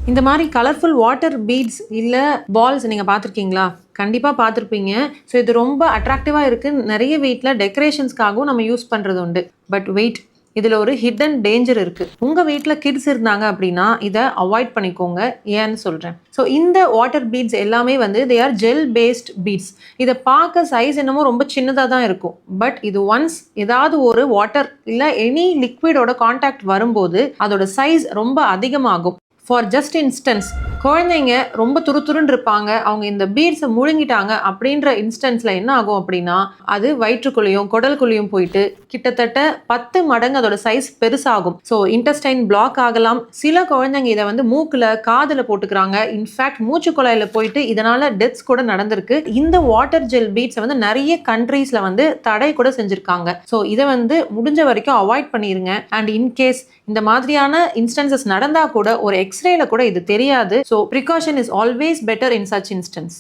இந்த மாதிரி colourful water beads இல்லை பால்ஸ் நீங்கள் பார்த்துருக்கீங்களா? கண்டிப்பாக பார்த்துருப்பீங்க. ஸோ இது ரொம்ப அட்ராக்டிவாக இருக்குது. நிறைய வீட்டில் டெக்கரேஷன்ஸ்க்காகவும் நம்ம யூஸ் பண்ணுறது உண்டு. பட் வெயிட், இதில் ஒரு ஹிடன் டேஞ்சர் இருக்குது. உங்கள் வீட்டில் கிட்ஸ் இருந்தாங்க அப்படின்னா இதை அவாய்ட் பண்ணிக்கோங்க. ஏன்னு சொல்கிறேன். ஸோ இந்த வாட்டர் பீட்ஸ் எல்லாமே வந்து they are gel paste beads. இதை பார்க்க சைஸ் என்னமோ ரொம்ப சின்னதாக தான் இருக்கும். பட் இது ஒன்ஸ் ஏதாவது ஒரு வாட்டர் இல்லை எனி லிக்விடோட கான்டாக்ட் வரும்போது அதோட சைஸ் ரொம்ப அதிகமாகும். ஃபார் ஜஸ்ட் இன்ஸ்டன்ஸ், குழந்தைங்க ரொம்ப துருத்துருன்னு இருப்பாங்க, அவங்க இந்த பீட்ஸை முழுங்கிட்டாங்க அப்படின்ற இன்ஸ்டன்ஸில் என்ன ஆகும் அப்படின்னா அது வயிற்றுக்குள்ளேயும் குடலுக்குள்ளேயும் போயிட்டு கிட்டத்தட்ட 10 மடங்கு அதோட சைஸ் பெருசாகும். ஸோ இன்டெஸ்டைன் பிளாக் ஆகலாம். சில குழந்தைங்க இதை வந்து மூக்கில் காதில் போட்டுக்கிறாங்க. இன்ஃபேக்ட் மூச்சு குழாயில் போயிட்டு இதனால டெத்ஸ் கூட நடந்திருக்கு. இந்த வாட்டர் ஜெல் பீட்ஸை வந்து நிறைய கண்ட்ரீஸில் வந்து தடை கூட செஞ்சுருக்காங்க. ஸோ இதை வந்து முடிஞ்ச வரைக்கும் அவாய்ட் பண்ணிடுங்க. அண்ட் இன்கேஸ் இந்த மாதிரியான இன்ஸ்டன்சஸ் நடந்தால் கூட ஒரு எக்ஸ்ரேல கூட இது தெரியாது. So precaution is always better in such instance.